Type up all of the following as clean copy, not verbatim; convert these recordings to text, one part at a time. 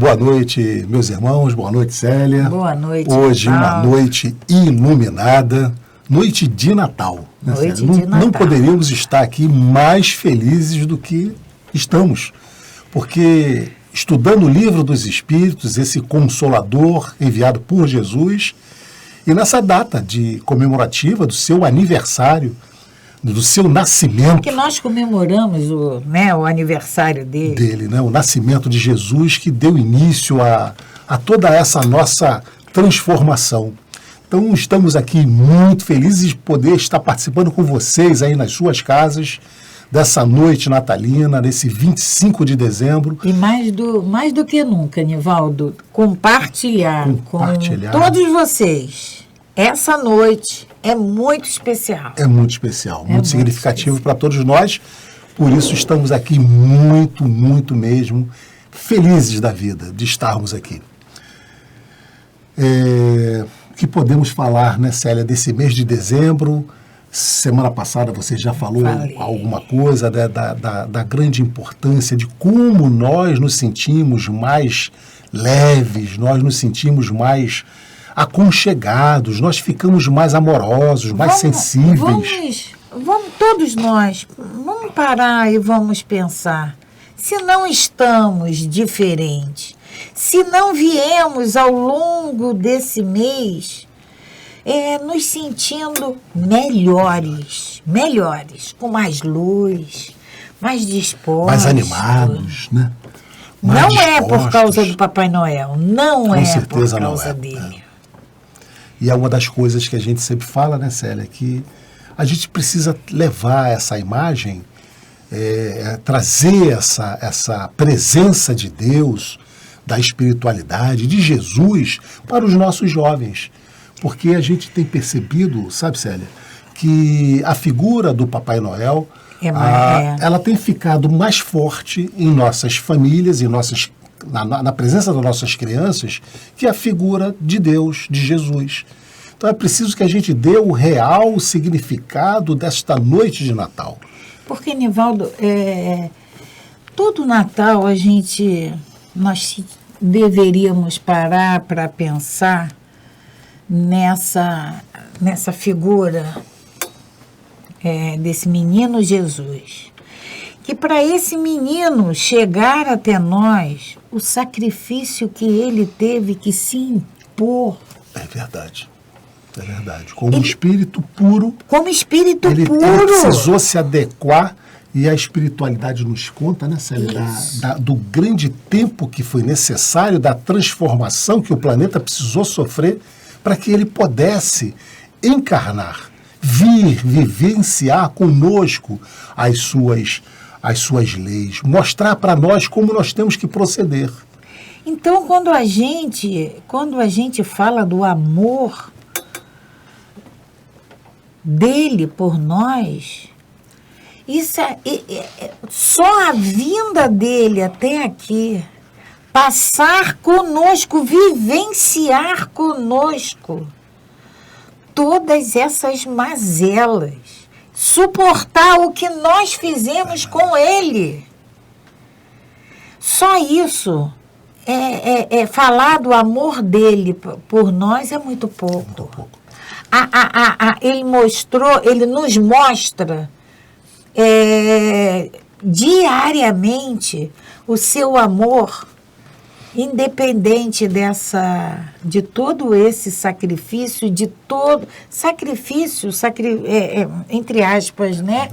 Boa noite, meus irmãos. Boa noite, Célia. Boa noite, Hoje Natal. uma noite iluminada, noite de Natal. Né, Noite Célia? de Natal. Não poderíamos estar aqui mais felizes do que estamos, porque estudando o livro dos Espíritos, esse Consolador enviado por Jesus, e nessa data de comemorativa do seu aniversário, do seu nascimento. Que nós comemoramos o aniversário dele. O nascimento de Jesus, que deu início a toda essa nossa transformação. Então, estamos aqui muito felizes de poder estar participando com vocês aí nas suas casas, dessa noite natalina, nesse 25 de dezembro. E mais do que nunca, Nivaldo, compartilhar com todos vocês. Essa noite é muito especial. É muito especial, muito significativo especial para todos nós. Por isso estamos aqui muito, muito mesmo felizes da vida de estarmos aqui. O que podemos falar, né, Célia, desse mês de dezembro? Semana passada você já falou alguma coisa da grande importância de como nós nos sentimos mais leves, nós nos sentimos mais aconchegados, nós ficamos mais amorosos, mais sensíveis. Vamos todos nós, vamos parar e vamos pensar. Se não estamos diferentes, se não viemos ao longo desse mês nos sentindo melhores, com mais luz, mais dispostos. Mais animados, né? Mais não é dispostos. por causa do Papai Noel, não Com é certeza por causa não é, dele. E é uma das coisas que a gente sempre fala, né, Célia, que a gente precisa levar essa imagem, trazer essa presença de Deus, da espiritualidade, de Jesus, para os nossos jovens. Porque a gente tem percebido, sabe, Célia, que a figura do Papai Noel, ela tem ficado mais forte em nossas famílias, na presença das nossas crianças, que a figura de Deus, de Jesus. Então é preciso que a gente dê o real significado desta noite de Natal. Porque, Nivaldo, todo Natal nós deveríamos parar para pensar nessa figura desse menino Jesus. Que para esse menino chegar até nós, o sacrifício que ele teve que se impor. É verdade. Como espírito puro. Como espírito puro. Ele precisou se adequar, e a espiritualidade nos conta, né, Célia, do grande tempo que foi necessário, da transformação que o planeta precisou sofrer para que ele pudesse encarnar, vivenciar conosco as suas leis, mostrar para nós como nós temos que proceder. Então, quando a gente fala do amor dele por nós, isso só a vinda dele até aqui, passar conosco, vivenciar conosco todas essas mazelas, suportar o que nós fizemos com ele. Só isso, falar do amor dele por nós é muito pouco. Muito pouco. Ele nos mostra diariamente o seu amor, independente de todo esse sacrifício, entre aspas, né?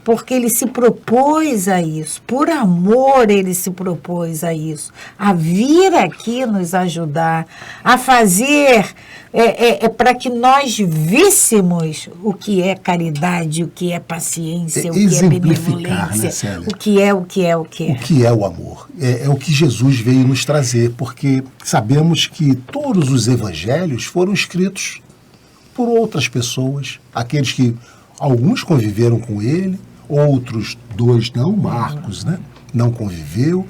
Porque ele se propôs a isso, por amor ele se propôs a isso, a vir aqui nos ajudar, a fazer, para que nós víssemos o que é caridade, o que é paciência, o que é benevolência, né, o que é. O que é o amor? É o que Jesus veio nos trazer, porque sabemos que todos os evangelhos foram escritos por outras pessoas, aqueles que alguns conviveram com ele, outros dois não, Marcos, né, não conviveu,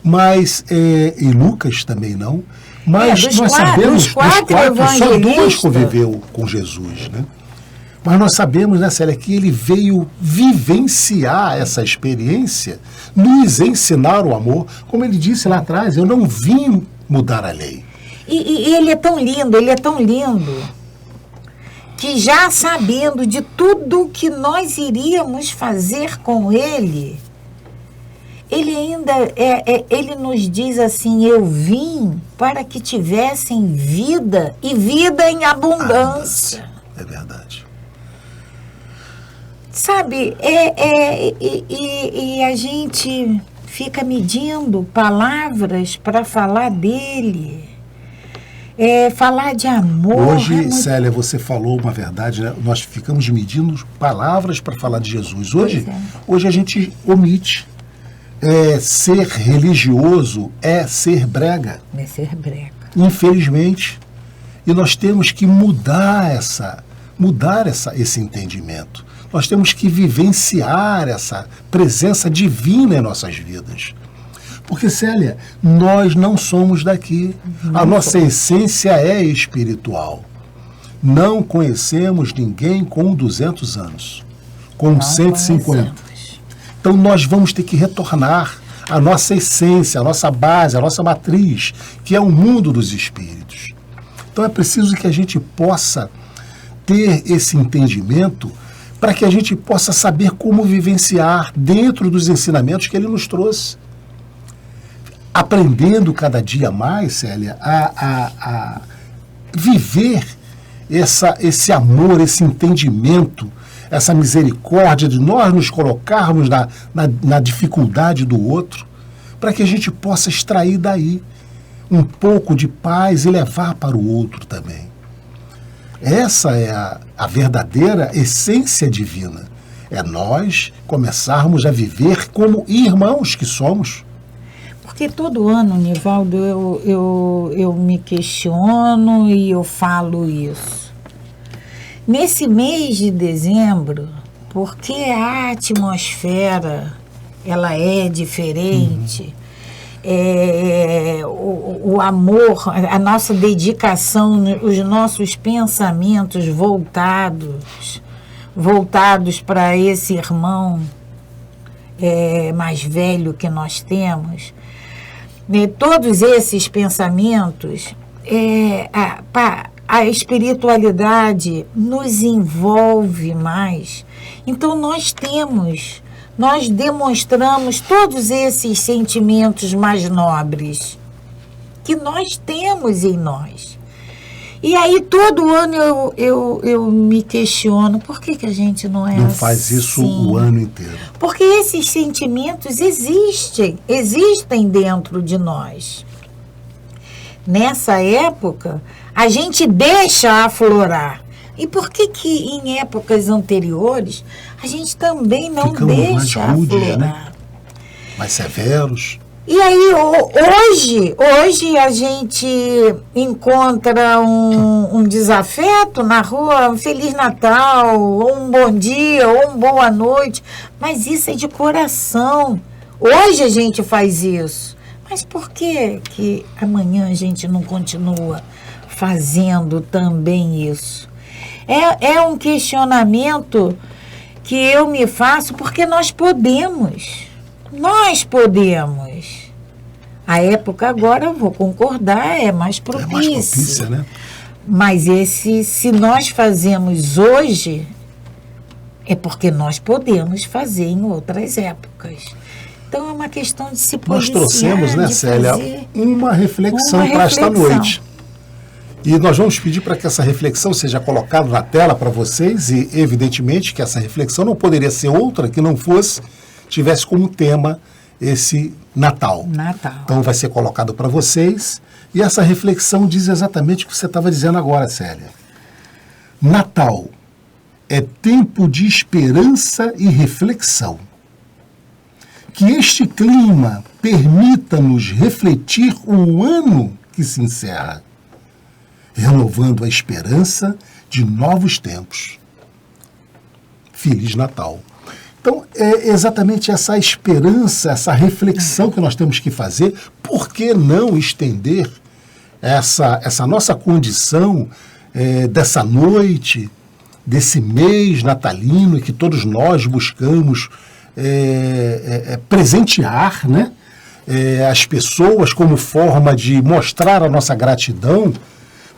mas, e Lucas também não, mas nós sabemos, dos quatro, só dois conviveu com Jesus, né? Mas nós sabemos, né, Célia, que ele veio vivenciar essa experiência, nos ensinar o amor. Como ele disse lá atrás, eu não vim mudar a lei. E ele é tão lindo, que já sabendo de tudo que nós iríamos fazer com ele, ele ainda, ele nos diz assim, eu vim para que tivessem vida e vida em abundância. É verdade. Sabe, e a gente fica medindo palavras para falar dele, falar de amor. Hoje, Célia, você falou uma verdade, né? Nós ficamos medindo palavras para falar de Jesus. Hoje a gente omite. Ser religioso é ser brega. É ser brega. Infelizmente. E nós temos que mudar esse entendimento. Nós temos que vivenciar essa presença divina em nossas vidas. Porque, Célia, nós não somos daqui. A nossa essência é espiritual. Não conhecemos ninguém com 200 anos, com 150. Então, nós vamos ter que retornar à nossa essência, à nossa base, à nossa matriz, que é o mundo dos espíritos. Então, é preciso que a gente possa ter esse entendimento para que a gente possa saber como vivenciar dentro dos ensinamentos que ele nos trouxe. Aprendendo cada dia mais, Célia, a viver esse amor, esse entendimento, essa misericórdia de nós nos colocarmos na dificuldade do outro, para que a gente possa extrair daí um pouco de paz e levar para o outro também. Essa é a verdadeira essência divina. É nós começarmos a viver como irmãos que somos. Porque todo ano, Nivaldo, eu me questiono e eu falo isso. Nesse mês de dezembro, porque a atmosfera ela é diferente, o amor, a nossa dedicação, os nossos pensamentos voltados para esse irmão mais velho que nós temos, todos esses pensamentos, a espiritualidade nos envolve mais. Então nós demonstramos todos esses sentimentos mais nobres que nós temos em nós. E aí todo ano eu me questiono, por que a gente não é assim? Não faz isso o ano inteiro. Porque esses sentimentos existem dentro de nós. Nessa época, a gente deixa aflorar. E por que em épocas anteriores a gente também não deixa mais rudes, aflorar? Né? Mais severos. E aí, hoje a gente encontra um desafeto na rua, um Feliz Natal, ou um bom dia, ou uma boa noite, mas isso é de coração. Hoje a gente faz isso. Mas por que amanhã a gente não continua fazendo também isso? É um questionamento que eu me faço porque nós podemos. Nós podemos. A época agora, eu vou concordar, é mais propícia. É mais propícia, né? Mas se nós fazemos hoje, é porque nós podemos fazer em outras épocas. Então é uma questão de se policiar. Nós trouxemos, né, Célia, uma reflexão para esta noite. E nós vamos pedir para que essa reflexão seja colocada na tela para vocês e, evidentemente, que essa reflexão não poderia ser outra que não tivesse como tema esse Natal. Então vai ser colocado para vocês e essa reflexão diz exatamente o que você estava dizendo agora, Célia. Natal é tempo de esperança e reflexão. Que este clima permita-nos refletir o ano que se encerra, renovando a esperança de novos tempos. Feliz Natal. Então, é exatamente essa esperança, essa reflexão que nós temos que fazer. Por que não estender essa nossa condição dessa noite desse mês natalino e que todos nós buscamos presentear, né? As pessoas como forma de mostrar a nossa gratidão,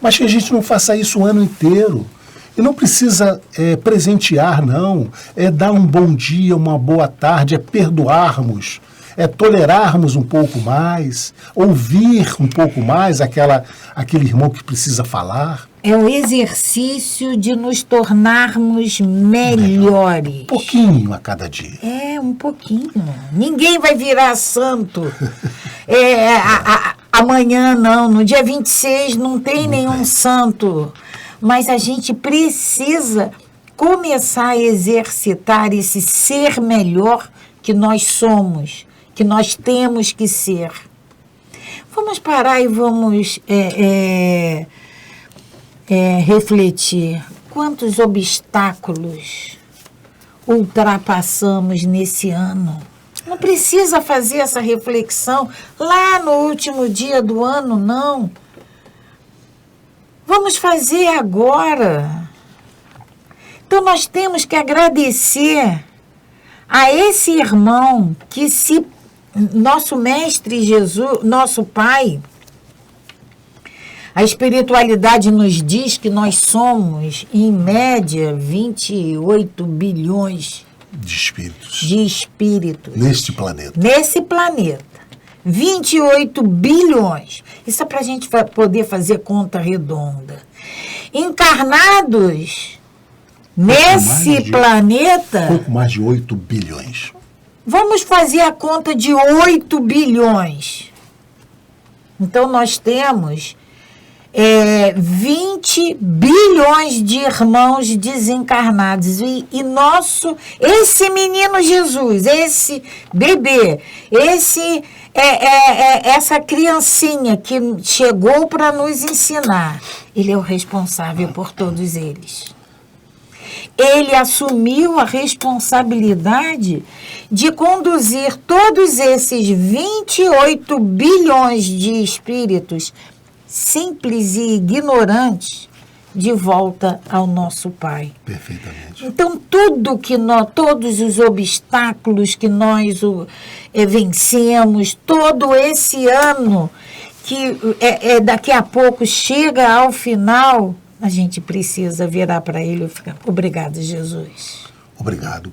mas que a gente não faça isso o ano inteiro. E não precisa presentear, não. É dar um bom dia, uma boa tarde, é perdoarmos, é tolerarmos um pouco mais, ouvir um pouco mais aquele irmão que precisa falar. É o exercício de nos tornarmos melhores. Um pouquinho a cada dia. Um pouquinho. Ninguém vai virar santo. Amanhã não, no dia 26 não tem nenhum santo. Mas a gente precisa começar a exercitar esse ser melhor que nós somos, que nós temos que ser. Vamos parar e vamos refletir. Quantos obstáculos ultrapassamos nesse ano? Não precisa fazer essa reflexão lá no último dia do ano, não. Vamos fazer agora. Então, nós temos que agradecer a esse irmão que nosso Mestre Jesus, nosso Pai, a espiritualidade nos diz que nós somos, em média, 28 bilhões de espíritos. Neste planeta. Nesse planeta. 28 bilhões. Isso é para a gente poder fazer conta redonda. Encarnados nesse planeta... Pouco mais de 8 bilhões. Vamos fazer a conta de 8 bilhões. Então, nós temos 20 bilhões de irmãos desencarnados. E esse menino Jesus, esse bebê, essa criancinha que chegou para nos ensinar, ele é o responsável por todos eles. Ele assumiu a responsabilidade de conduzir todos esses 28 bilhões de espíritos simples e ignorantes de volta ao nosso Pai. Perfeitamente. Então, todos os obstáculos que nós vencemos, todo esse ano que daqui a pouco chega ao final, a gente precisa virar para ele e ficar: obrigado, Jesus. Obrigado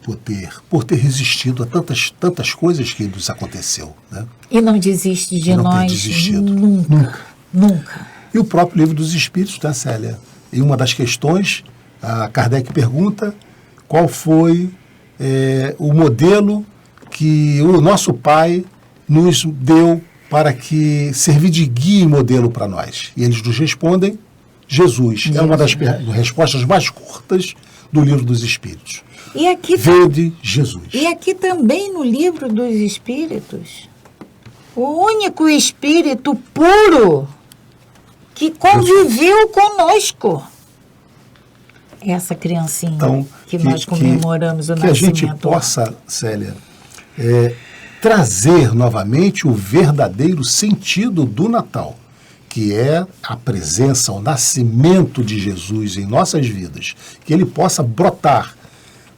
por ter resistido a tantas coisas que nos aconteceu, né? E não desiste de nós nunca. E o próprio Livro dos Espíritos, tá, Célia? Em uma das questões, a Kardec pergunta qual foi o modelo que o nosso Pai nos deu para que servir de guia e modelo para nós. E eles nos respondem: Jesus. É uma das respostas mais curtas do Livro dos Espíritos. E aqui Vede Jesus. E aqui também no Livro dos Espíritos, o único espírito puro que conviveu conosco. Essa criancinha que nós comemoramos o nascimento. Que a gente possa, Célia, trazer novamente o verdadeiro sentido do Natal, que é a presença, o nascimento de Jesus em nossas vidas, que ele possa brotar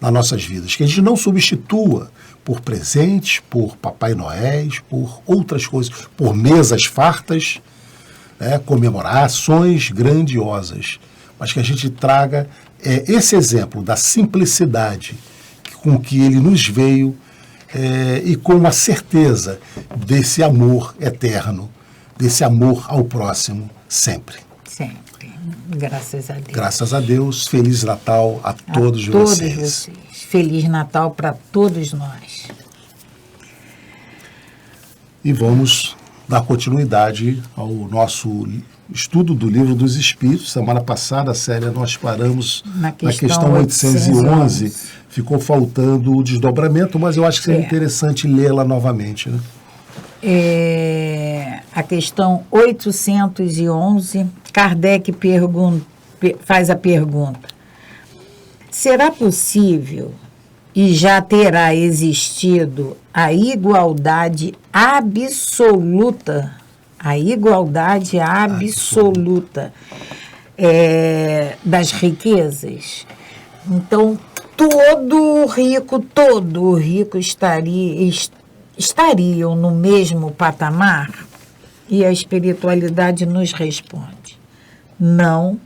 nas nossas vidas, que a gente não substitua por presentes, por Papai Noéis, por outras coisas, por mesas fartas, comemorações grandiosas, mas que a gente traga esse exemplo da simplicidade com que ele nos veio e com a certeza desse amor eterno, desse amor ao próximo, sempre. Sempre. Graças a Deus. Graças a Deus. Feliz Natal a todos vocês. Feliz Natal para todos nós. E vamos dar continuidade ao nosso estudo do Livro dos Espíritos. Semana passada, Célia, nós paramos na questão 811. Ficou faltando o desdobramento, mas eu acho que seria interessante lê-la novamente, né? A questão 811, Kardec faz a pergunta: será possível e já terá existido a igualdade absoluta? A igualdade absoluta das riquezas? Então, todo rico estariam no mesmo patamar? E a espiritualidade nos responde: não,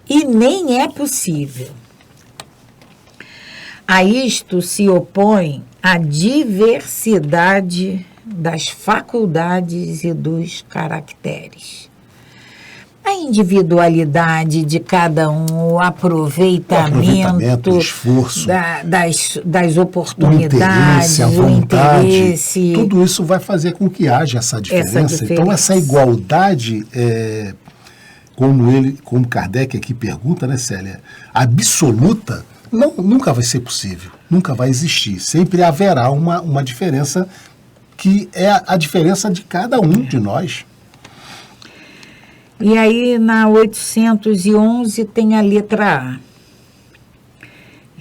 e nem é possível. A isto se opõe a diversidade das faculdades e dos caracteres. A individualidade de cada um, o aproveitamento o esforço, das oportunidades, o interesse. Tudo isso vai fazer com que haja essa diferença. Então, essa igualdade, como Kardec aqui pergunta, né, Célia, absoluta, nunca vai ser possível, nunca vai existir. Sempre haverá uma diferença que é a diferença de cada um de nós. E aí, na 811, tem a letra A.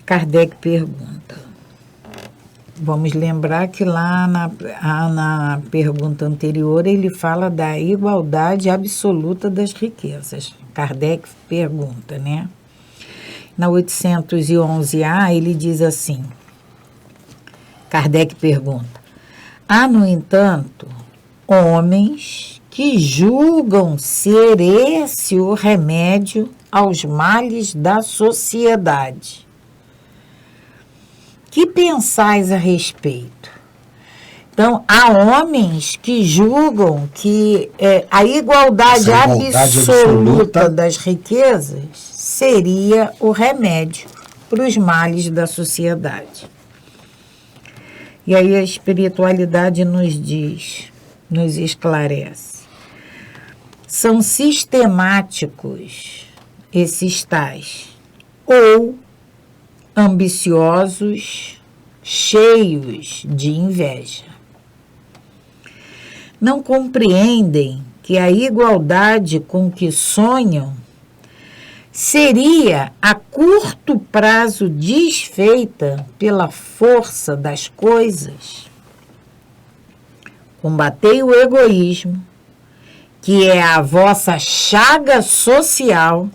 Kardec pergunta. Vamos lembrar que lá na pergunta anterior, ele fala da igualdade absoluta das riquezas. Kardec pergunta, né? Na 811A, ele diz assim, Kardec pergunta: há, no entanto, homens que julgam ser esse o remédio aos males da sociedade. Que pensais a respeito? Então, há homens que julgam que a igualdade absoluta das riquezas seria o remédio para os males da sociedade. E aí a espiritualidade nos diz, nos esclarece. São sistemáticos esses tais, ou ambiciosos, cheios de inveja. Não compreendem que a igualdade com que sonham seria a curto prazo desfeita pela força das coisas. Combatei o egoísmo, que é a vossa chaga social,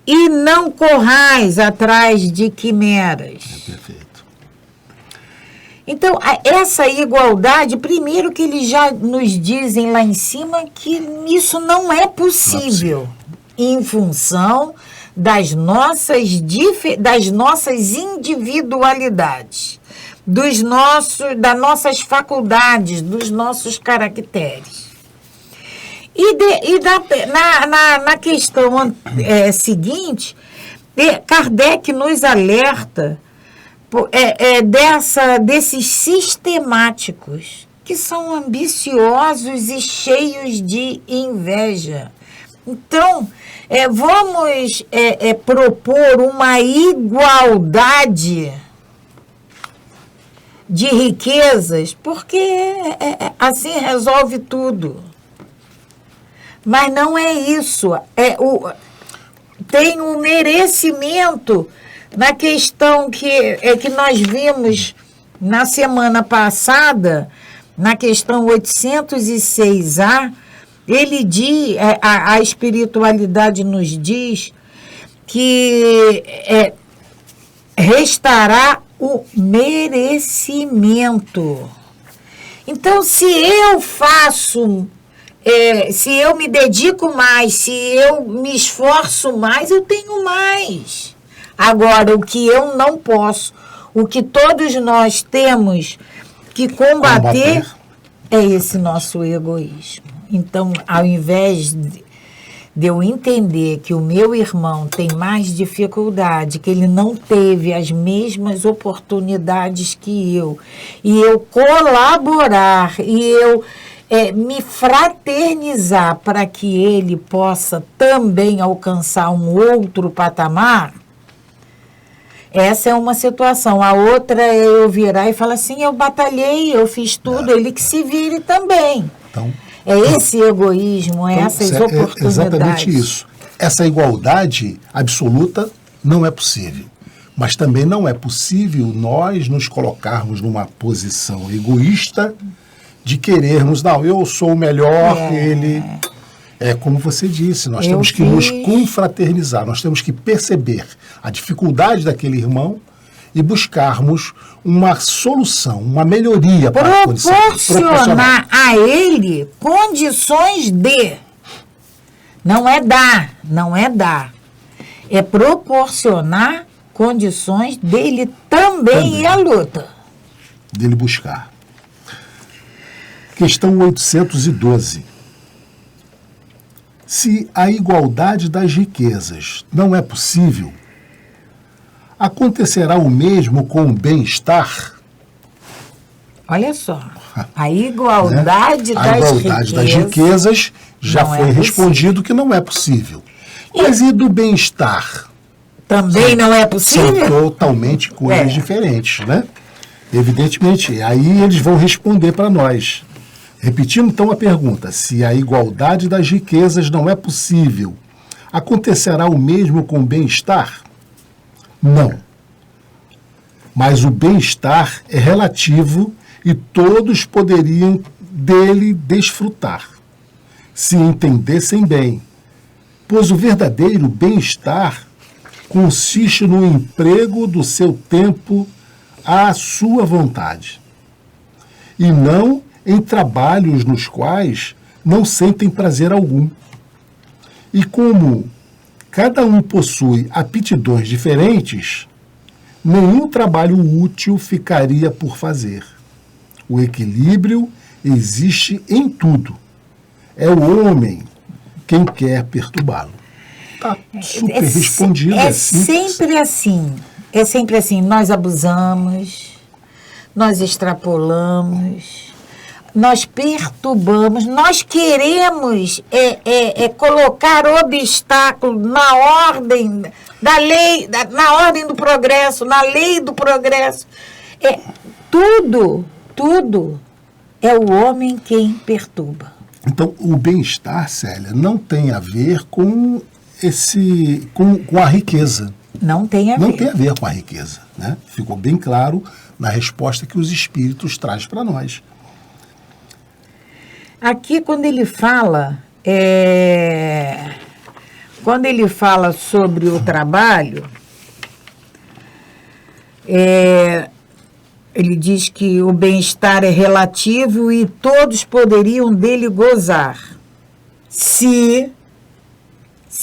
e não corrais atrás de quimeras. Perfeito. Então, essa igualdade, primeiro que eles já nos dizem lá em cima que isso não é possível, em função das nossas individualidades, das nossas faculdades, dos nossos caracteres. Na questão seguinte, Kardec nos alerta desses sistemáticos, que são ambiciosos e cheios de inveja. Então, vamos propor uma igualdade de riquezas, porque assim resolve tudo. Mas não é isso. Tem um merecimento na questão que nós vimos na semana passada, na questão 806A, ele diz, a espiritualidade nos diz que restará o merecimento. Então, se eu faço, se eu me dedico mais, se eu me esforço mais, eu tenho mais. Agora, o que eu não posso, o que todos nós temos que combater é esse nosso egoísmo. Então, ao invés de eu entender que o meu irmão tem mais dificuldade, que ele não teve as mesmas oportunidades que eu, e eu colaborar, e eu me fraternizar para que ele possa também alcançar um outro patamar, essa é uma situação. A outra é eu virar e falar assim, eu batalhei, eu fiz tudo, ele que se vire também. Então, esse egoísmo, essas oportunidades. Exatamente isso. Essa igualdade absoluta não é possível. Mas também não é possível nós nos colocarmos numa posição egoísta de querermos, não, eu sou o melhor, ele... É como você disse, nós Eu temos que nos fiz. confraternizar, nós temos que perceber a dificuldade daquele irmão e buscarmos uma solução, uma melhoria para a condição. Proporcionar a ele condições de. Não é dar, não é dar. É proporcionar condições dele também ir à luta. Dele buscar. Questão 812. Se a igualdade das riquezas não é possível, acontecerá o mesmo com o bem-estar? Olha só, a igualdade, A igualdade das riquezas já não é foi possível. respondido que não é possível. Mas e do bem-estar? Também não é São possível? totalmente coisas diferentes, né? Evidentemente, aí eles vão responder para nós. Repetindo então a pergunta, se a igualdade das riquezas não é possível, acontecerá o mesmo com o bem-estar? Não. Mas o bem-estar é relativo e todos poderiam dele desfrutar, se entendessem bem, pois o verdadeiro bem-estar consiste no emprego do seu tempo à sua vontade, e não em trabalhos nos quais não sentem prazer algum. E como cada um possui aptidões diferentes, nenhum trabalho útil ficaria por fazer. O equilíbrio existe em tudo. É o homem quem quer perturbá-lo. Está super respondido. É sempre assim. É sempre assim. Nós abusamos, nós extrapolamos, nós perturbamos, nós queremos colocar obstáculo na ordem da lei, na ordem do progresso, na lei do progresso. Tudo é o homem quem perturba. Então, o bem-estar, Célia, não tem a ver com a riqueza. Não tem a ver. Não tem a ver com a riqueza, né? Ficou bem claro na resposta que os espíritos trazem para nós. Aqui, quando ele fala sobre o trabalho, ele diz que o bem-estar é relativo e todos poderiam dele gozar, se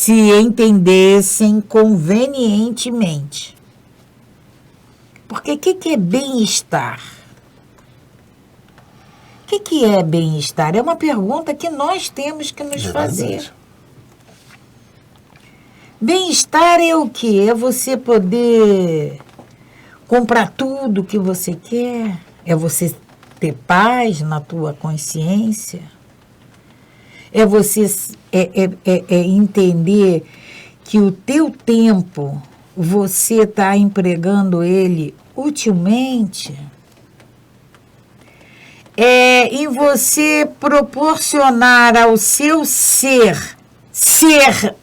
entendessem convenientemente. Porque o que é bem-estar? O que é bem-estar? É uma pergunta que nós temos que nos fazer. Bem-estar é o quê? É você poder comprar tudo que você quer? É você ter paz na tua consciência? É você entender que o teu tempo, você está empregando ele utilmente? Em você proporcionar ao seu ser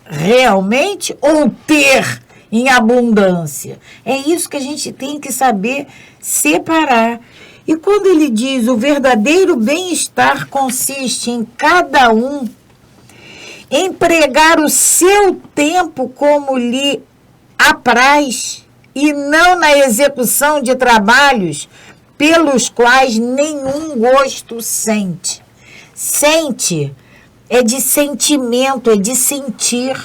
realmente ou ter em abundância. É isso que a gente tem que saber separar. E quando ele diz o verdadeiro bem-estar consiste em cada um empregar o seu tempo como lhe apraz e não na execução de trabalhos pelos quais nenhum gosto sente. Sente é de sentimento, é de sentir.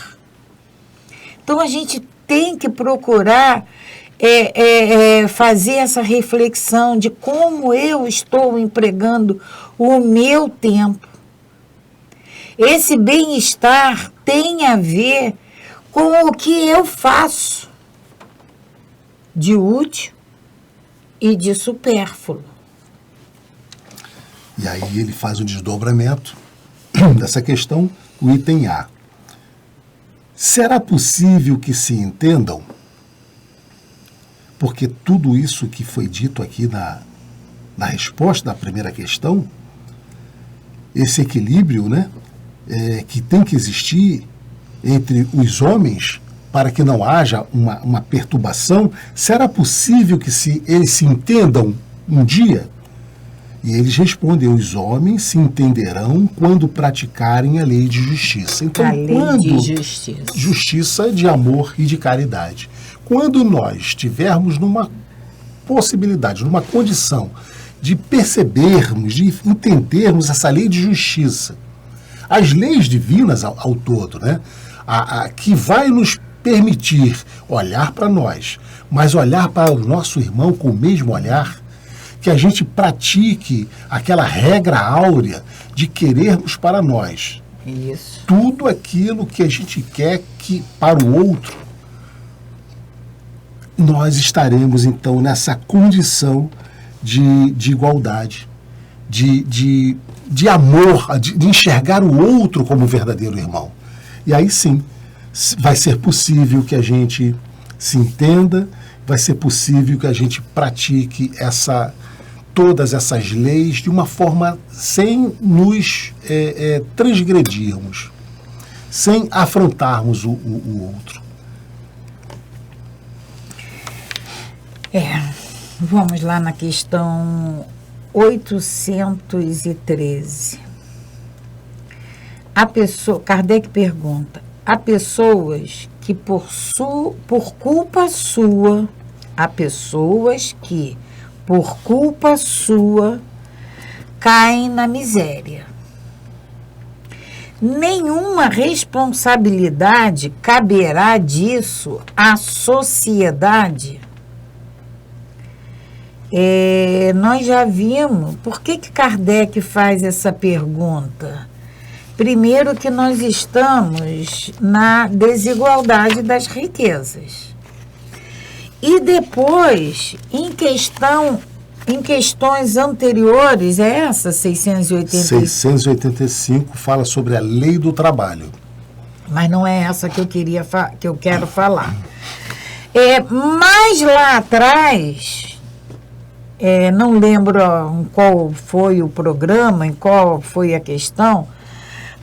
Então, a gente tem que procurar fazer essa reflexão de como eu estou empregando o meu tempo. Esse bem-estar tem a ver com o que eu faço de útil e de supérfluo. E aí ele faz o desdobramento dessa questão, o item A. Será possível que se entendam? Porque tudo isso que foi dito aqui na resposta da primeira questão, esse equilíbrio, né, que tem que existir entre os homens para que não haja uma perturbação, será possível que eles se entendam um dia? E eles respondem: os homens se entenderão quando praticarem a lei de justiça. Então, a lei de justiça. Justiça de amor e de caridade. Quando nós estivermos numa possibilidade, numa condição de percebermos, de entendermos essa lei de justiça, as leis divinas ao todo, né? Que vai nos permitir olhar para nós, mas olhar para o nosso irmão com o mesmo olhar, que a gente pratique aquela regra áurea de querermos para nós Isso. tudo aquilo que a gente quer que para o outro, nós estaremos então nessa condição de igualdade, de amor, de enxergar o outro como verdadeiro irmão. E aí sim, vai ser possível que a gente se entenda, vai ser possível que a gente pratique todas essas leis de uma forma sem nos transgredirmos, sem afrontarmos o outro. Vamos lá na questão 813. Kardec pergunta: há pessoas que por culpa sua, caem na miséria. Nenhuma responsabilidade caberá disso à sociedade? Nós já vimos. Por que Kardec faz essa pergunta? Primeiro, que nós estamos na desigualdade das riquezas. E depois, em questões anteriores, essa 685 fala sobre a lei do trabalho. Mas não é essa que eu quero falar. Mais lá atrás, não lembro em qual foi o programa, em qual foi a questão,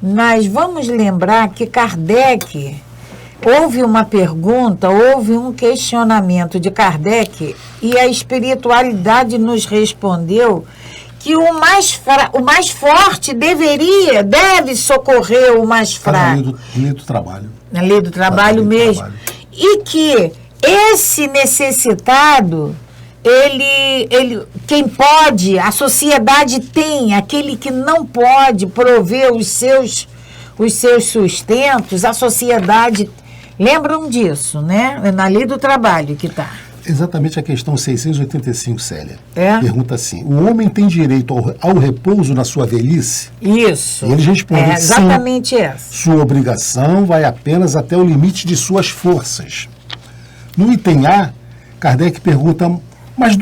mas vamos lembrar que Kardec, houve uma pergunta, houve um questionamento de Kardec e a espiritualidade nos respondeu que o mais forte deve socorrer o mais fraco. Na lei do trabalho. Na lei do trabalho mesmo. E que esse necessitado, quem pode, a sociedade tem, aquele que não pode prover os seus sustentos, a sociedade. Lembram disso, né? É na lei do trabalho que está. Exatamente a questão 685, Célia. Pergunta assim: o homem tem direito ao repouso na sua velhice? Isso. E eles respondem: exatamente sim, essa. Sua obrigação vai apenas até o limite de suas forças. No item A, Kardec pergunta: mas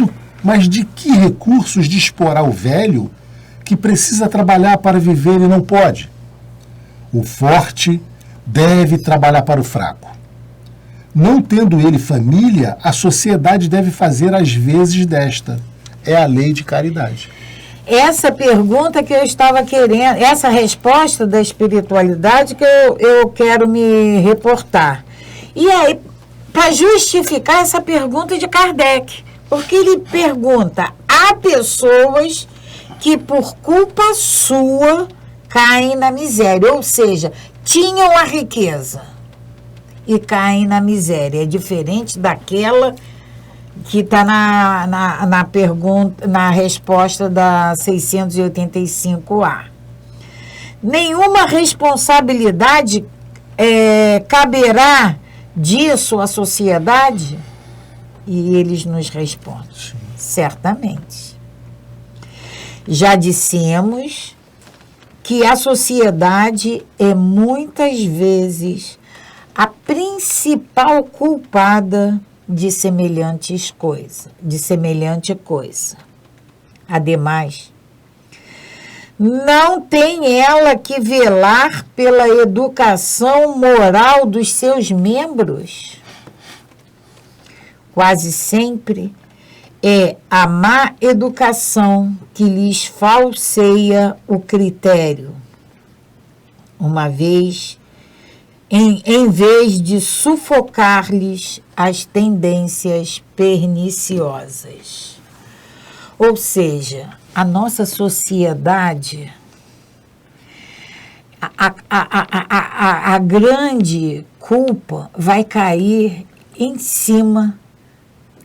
de que recursos disporá o velho que precisa trabalhar para viver e não pode? O forte deve trabalhar para o fraco. Não tendo ele família, a sociedade deve fazer as vezes desta. É a lei de caridade. Essa pergunta que eu estava querendo, essa resposta da espiritualidade que eu quero me reportar. E aí, para justificar essa pergunta de Kardec, porque ele pergunta: há pessoas que por culpa sua caem na miséria, ou seja, tinham a riqueza e caem na miséria. É diferente daquela que está na pergunta, na resposta da 685A. Nenhuma responsabilidade caberá disso à sociedade? E eles nos respondem: certamente. Já dissemos que a sociedade é muitas vezes a principal culpada de semelhante coisa. Ademais, não tem ela que velar pela educação moral dos seus membros? Quase sempre é a má educação que lhes falseia o critério, uma vez, em vez de sufocar-lhes as tendências perniciosas. Ou seja, a nossa sociedade, a grande culpa vai cair em cima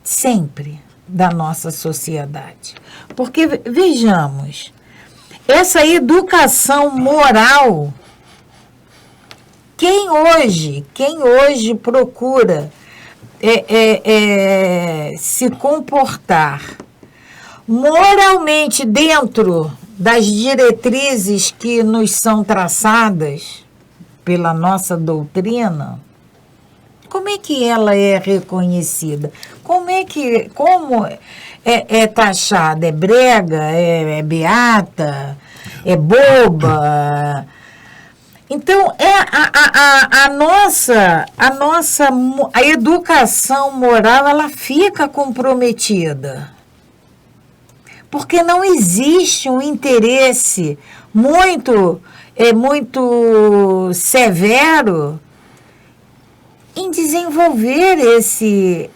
sempre da nossa sociedade. Porque, vejamos, essa educação moral, quem hoje procura se comportar moralmente dentro das diretrizes que nos são traçadas pela nossa doutrina, como é que ela é reconhecida? Como é taxada? É brega? É beata? É boba? Então, a educação moral, ela fica comprometida. Porque não existe um interesse muito severo em desenvolver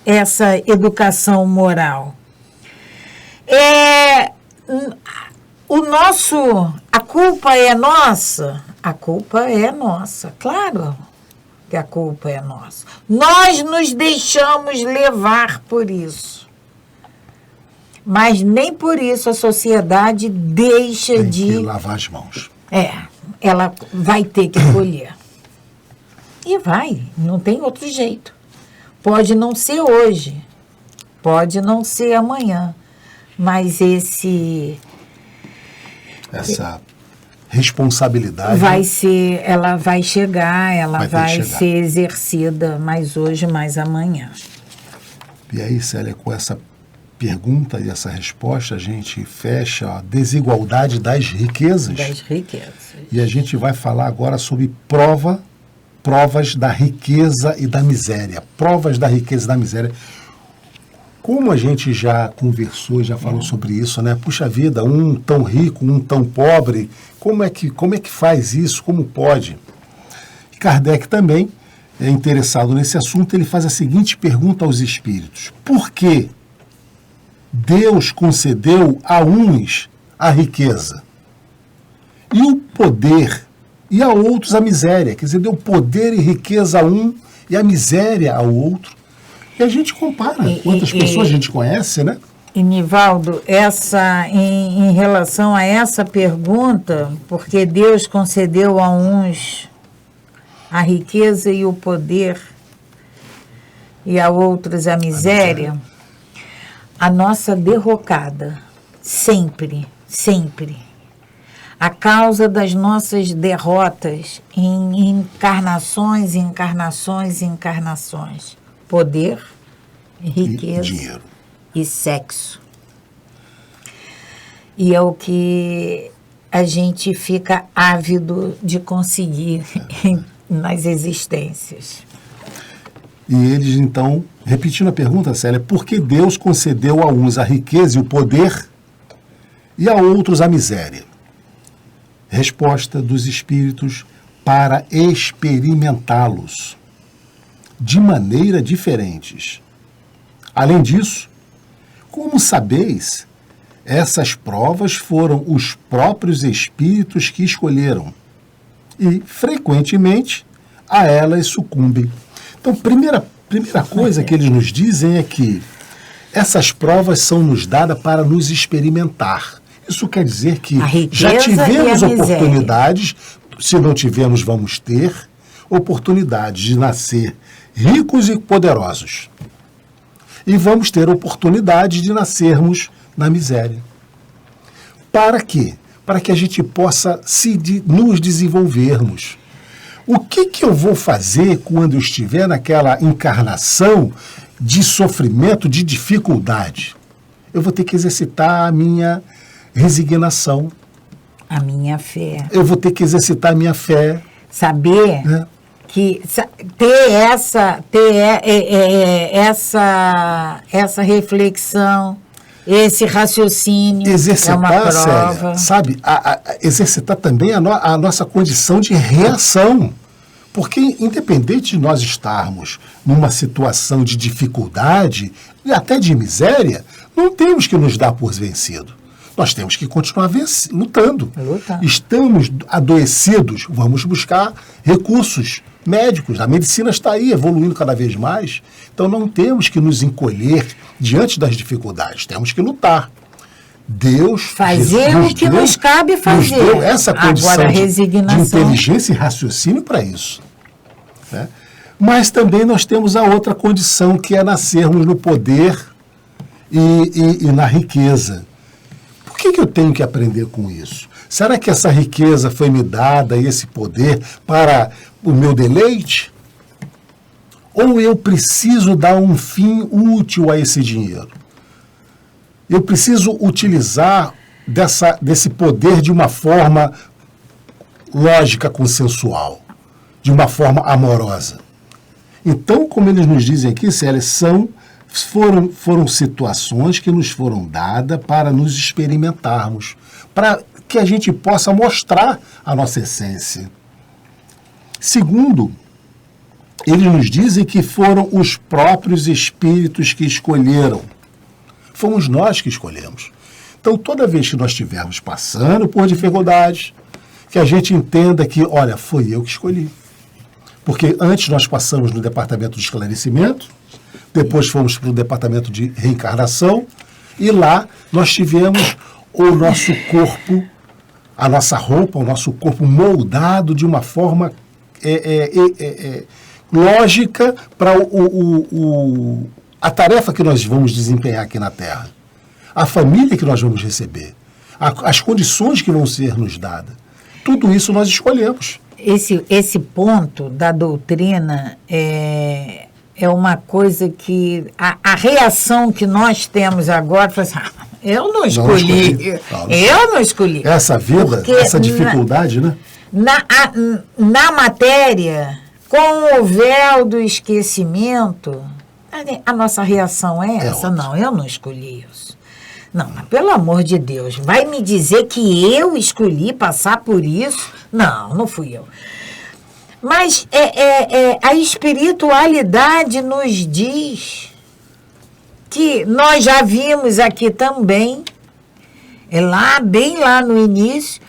essa educação moral. A culpa é nossa? A culpa é nossa, claro que a culpa é nossa. Nós nos deixamos levar por isso. Mas nem por isso a sociedade deixa Tem de... que lavar as mãos. Ela vai ter que colher. E vai, não tem outro jeito. Pode não ser hoje, pode não ser amanhã, mas essa responsabilidade ela vai chegar, ela vai ser exercida mais hoje, mais amanhã. E aí, Célia, com essa pergunta e essa resposta, a gente fecha a desigualdade das riquezas. Das riquezas. E a gente vai falar agora sobre provas da riqueza e da miséria. Provas da riqueza e da miséria. Como a gente já conversou, já falou sobre isso, né? Puxa vida, um tão rico, um tão pobre, como é que faz isso? Como pode? Kardec também é interessado nesse assunto, ele faz a seguinte pergunta aos espíritos: por que Deus concedeu a uns a riqueza e o poder, e a outros a miséria? Quer dizer, deu poder e riqueza a um e a miséria ao outro. E a gente compara quantas pessoas a gente conhece, né? E, Nivaldo, em relação a essa pergunta, porque Deus concedeu a uns a riqueza e o poder e a outros a miséria, a nossa derrocada, sempre, sempre, a causa das nossas derrotas em encarnações, encarnações, encarnações, poder, riqueza dinheiro e sexo. E é o que a gente fica ávido de conseguir nas existências. E eles, então, repetindo a pergunta, Célia, por que Deus concedeu a uns a riqueza e o poder e a outros a miséria? Resposta dos espíritos: para experimentá-los de maneira diferentes. Além disso, como sabeis, essas provas foram os próprios espíritos que escolheram e, frequentemente, a elas sucumbem. Então, primeira coisa que eles nos dizem é que essas provas são nos dadas para nos experimentar. Isso quer dizer que já tivemos oportunidades, se não tivemos, vamos ter oportunidades de nascer ricos e poderosos. E vamos ter oportunidade de nascermos na miséria. Para quê? Para que a gente possa nos desenvolvermos. O que eu vou fazer quando eu estiver naquela encarnação de sofrimento, de dificuldade? Eu vou ter que exercitar a minha resignação. A minha fé. Eu vou ter que exercitar a minha fé. Saber... né? Que ter essa reflexão, esse raciocínio exercitar, é uma prova. Célia, sabe, exercitar também a nossa condição de reação. Porque, independente de nós estarmos numa situação de dificuldade e até de miséria, não temos que nos dar por vencido. nós temos que continuar lutando. Lutando. Estamos adoecidos, vamos buscar recursos médicos. A medicina está aí, evoluindo cada vez mais. Então não temos que nos encolher diante das dificuldades, temos que lutar. Deus fazer o que nos cabe fazer. Nos deu essa condição agora, de inteligência e raciocínio para isso. Né? Mas também nós temos a outra condição, que é nascermos no poder e na riqueza. Por que eu tenho que aprender com isso? Será que essa riqueza foi me dada, e esse poder, para o meu deleite? Ou eu preciso dar um fim útil a esse dinheiro? Eu preciso utilizar desse poder de uma forma lógica, consensual, de uma forma amorosa. Então, como eles nos dizem aqui, Célia, foram situações que nos foram dadas para nos experimentarmos, para que a gente possa mostrar a nossa essência. Segundo, eles nos dizem que foram os próprios espíritos que escolheram. Fomos nós que escolhemos. Então, toda vez que nós estivermos passando por dificuldades, que a gente entenda que, olha, foi eu que escolhi. Porque antes nós passamos no departamento de esclarecimento, depois fomos para o departamento de reencarnação, e lá nós tivemos o nosso corpo, a nossa roupa, o nosso corpo moldado de uma forma lógica para a tarefa que nós vamos desempenhar aqui na Terra, a família que nós vamos receber, as condições que vão ser nos dadas. Tudo isso nós escolhemos. Esse ponto da doutrina é uma coisa que a reação que nós temos agora, assim, eu não escolhi. Eu não escolhi. Essa vida, porque essa dificuldade, né? Na matéria, com o véu do esquecimento, a nossa reação é essa. Não, eu não escolhi isso. Não, mas pelo amor de Deus, vai me dizer que eu escolhi passar por isso? Não, não fui eu. Mas a espiritualidade nos diz que nós já vimos aqui também, bem lá no início,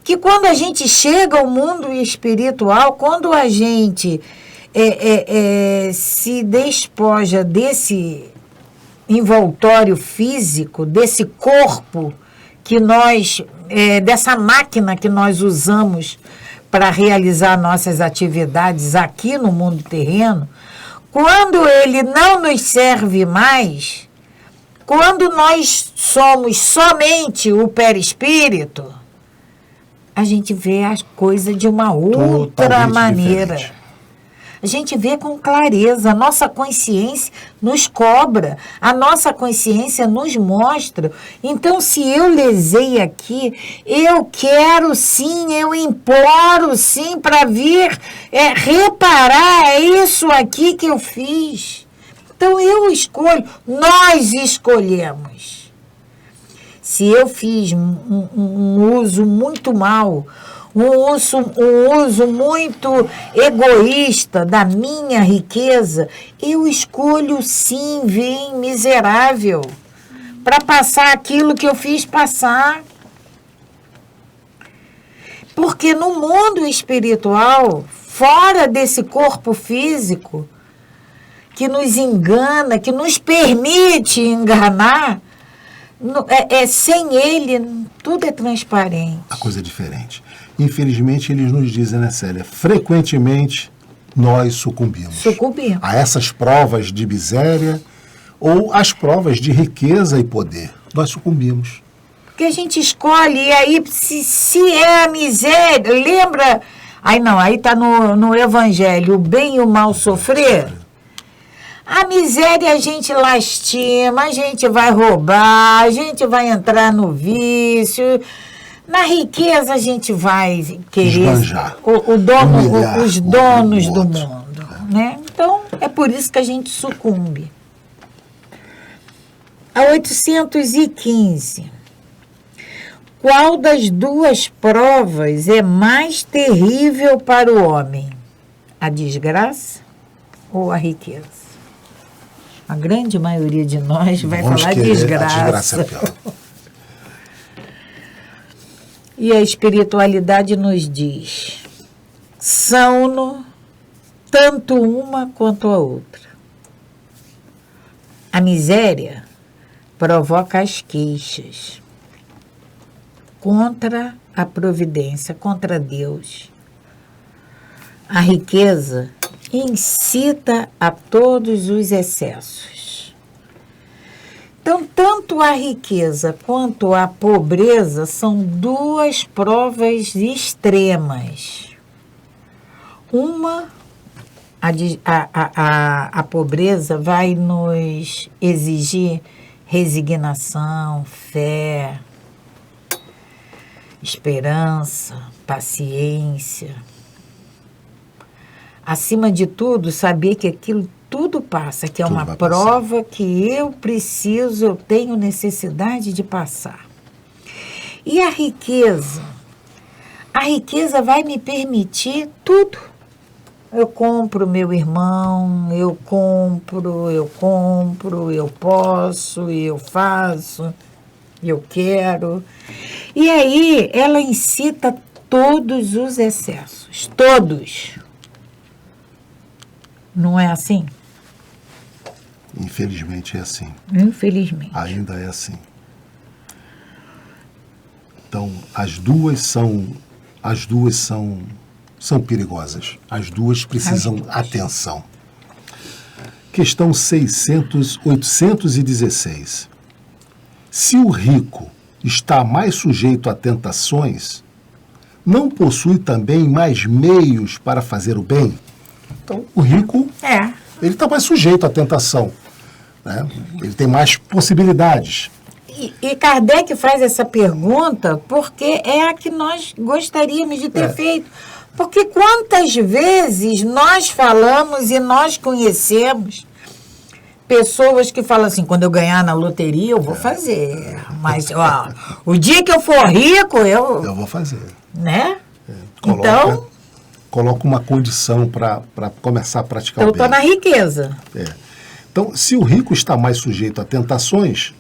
que quando a gente chega ao mundo espiritual, quando a gente se despoja desse envoltório físico, desse corpo que nós, dessa máquina que nós usamos para realizar nossas atividades aqui no mundo terreno, quando ele não nos serve mais, quando nós somos somente o perispírito, a gente vê as coisas de uma outra maneira. Diferente. A gente vê com clareza, a nossa consciência nos cobra, a nossa consciência nos mostra. Então, se eu lesei aqui, eu quero sim, eu imploro sim para vir reparar isso aqui que eu fiz. Então, eu escolho, nós escolhemos. Se eu fiz um uso muito mau, um uso muito egoísta da minha riqueza, eu escolho sim vir miserável para passar aquilo que eu fiz passar. Porque no mundo espiritual, fora desse corpo físico, que nos engana, que nos permite enganar, sem ele, tudo é transparente. A coisa é diferente. Infelizmente, eles nos dizem, né, Célia? Frequentemente, nós sucumbimos a essas provas de miséria ou as provas de riqueza e poder. Nós sucumbimos. Porque a gente escolhe, e aí, se é a miséria, lembra? Aí está no Evangelho, o bem e o mal sofrer. A miséria a gente lastima, a gente vai roubar, a gente vai entrar no vício. Na riqueza a gente vai querer os donos do mundo. Né? Então, é por isso que a gente sucumbe. A 815. Qual das duas provas é mais terrível para o homem? A desgraça ou a riqueza? A grande maioria de nós vai falar desgraça. A desgraça é pior. E a espiritualidade nos diz: são-no tanto uma quanto a outra. A miséria provoca as queixas contra a providência, contra Deus. A riqueza incita a todos os excessos. Então, tanto a riqueza quanto a pobreza são duas provas extremas. Uma, a pobreza vai nos exigir resignação, fé, esperança, paciência. Acima de tudo, saber que aquilo tudo passa, que é uma prova que eu tenho necessidade de passar. E a riqueza? A riqueza vai me permitir tudo. Eu compro meu irmão, eu posso, eu faço, eu quero. E aí ela incita todos os excessos, todos. Não é assim? Infelizmente é assim. Infelizmente. Ainda é assim. Então, as duas são perigosas. As duas precisam atenção. Questão 816. Se o rico está mais sujeito a tentações, não possui também mais meios para fazer o bem? Então, o rico, ele está mais sujeito à tentação, né? Ele tem mais possibilidades. E Kardec faz essa pergunta porque é a que nós gostaríamos de ter feito. Porque quantas vezes nós falamos e nós conhecemos pessoas que falam assim, quando eu ganhar na loteria, eu vou fazer. Mas, ó, o dia que eu for rico, eu vou fazer. Né? Coloca uma condição para começar a praticar o bem. Eu estou na riqueza. Então, se o rico está mais sujeito a tentações,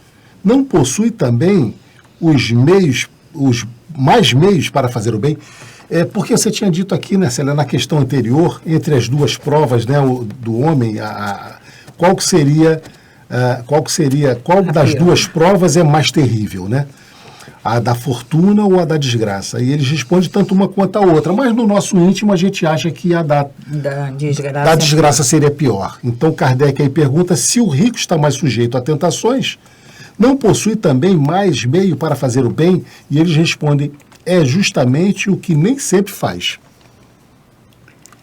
não possui também os mais meios para fazer o bem? Porque você tinha dito aqui, né, Célia, na questão anterior, entre as duas provas, né, do homem, qual das duas provas é mais terrível, né? A da fortuna ou a da desgraça? E eles respondem tanto uma quanto a outra, mas no nosso íntimo a gente acha que a da desgraça seria pior. Então Kardec aí pergunta se o rico está mais sujeito a tentações, não possui também mais meio para fazer o bem? E eles respondem, é justamente o que nem sempre faz.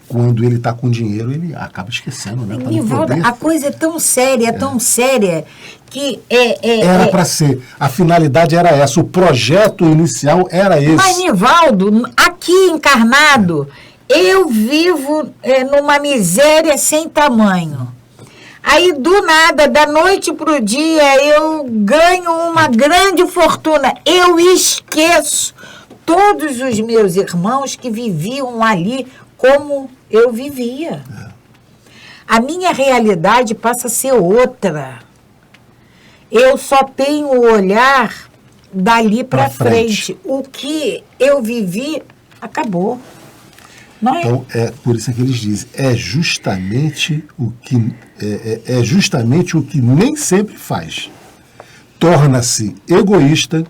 Quando ele está com dinheiro, ele acaba esquecendo, né? Nivaldo, a coisa é tão séria, que era para ser. A finalidade era essa, o projeto inicial era esse. Mas, Nivaldo, aqui encarnado, eu vivo numa miséria sem tamanho. Aí, do nada, da noite para o dia, eu ganho uma grande fortuna. Eu esqueço todos os meus irmãos que viviam ali como eu vivia. A minha realidade passa a ser outra. Eu só tenho o olhar dali para frente. O que eu vivi, acabou. Não é? Então, por isso que eles dizem, é justamente o que nem sempre faz. Torna-se egoísta,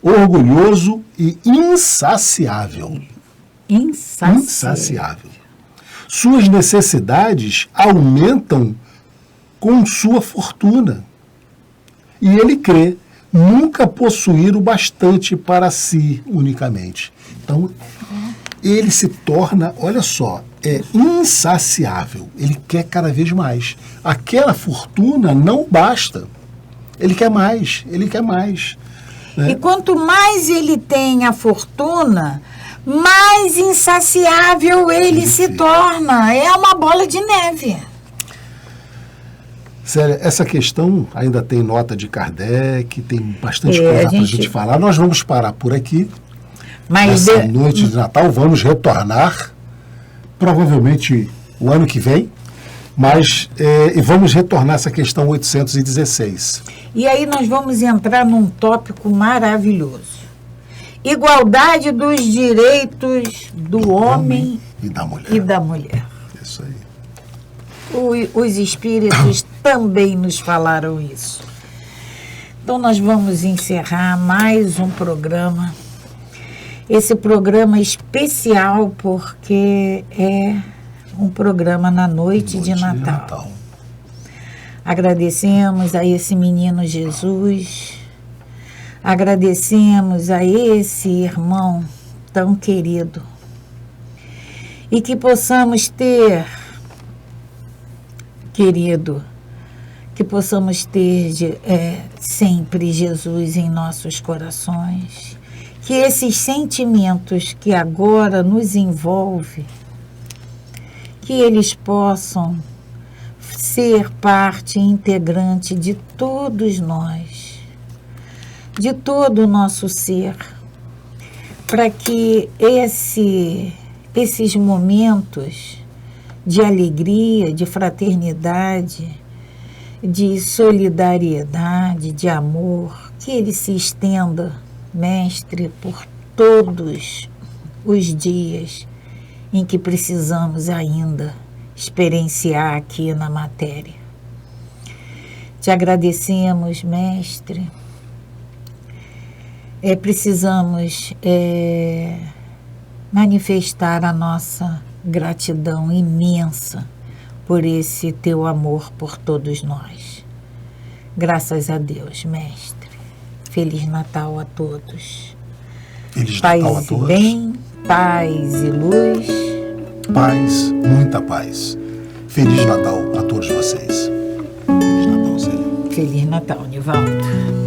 orgulhoso e insaciável. Insaciável. Suas necessidades aumentam com sua fortuna. E ele crê nunca possuir o bastante para si unicamente. Então, ele se torna, olha só, insaciável. Ele quer cada vez mais. Aquela fortuna não basta. Ele quer mais, né? E quanto mais ele tem a fortuna, mais insaciável ele se torna. É uma bola de neve. Célia, essa questão ainda tem nota de Kardec, tem bastante coisa para a gente falar. Nós vamos parar por aqui. Mas nessa noite de Natal, vamos retornar, provavelmente o ano que vem, mas e vamos retornar essa questão 816. E aí nós vamos entrar num tópico maravilhoso. igualdade dos direitos do homem e da mulher. E da mulher. Isso aí. Os espíritos também nos falaram isso. Então, nós vamos encerrar mais um programa. Esse programa especial porque é um programa na noite de Natal. Agradecemos a esse menino Jesus, agradecemos a esse irmão tão querido e que possamos ter, querido, que possamos ter sempre Jesus em nossos corações, que esses sentimentos que agora nos envolvem, que eles possam ser parte integrante de todos nós, de todo o nosso ser, para que esses momentos de alegria, de fraternidade, de solidariedade, de amor, que ele se estenda, Mestre, por todos os dias em que precisamos ainda experienciar aqui na matéria. Te agradecemos, Mestre. Precisamos manifestar a nossa gratidão imensa por esse teu amor por todos nós. Graças a Deus, Mestre. Feliz Natal a todos. Feliz Paz Natal a todos. E bem, paz e luz. Paz, muita paz. Feliz Natal a todos vocês. Feliz Natal, Zé. Feliz Natal, Nivaldo.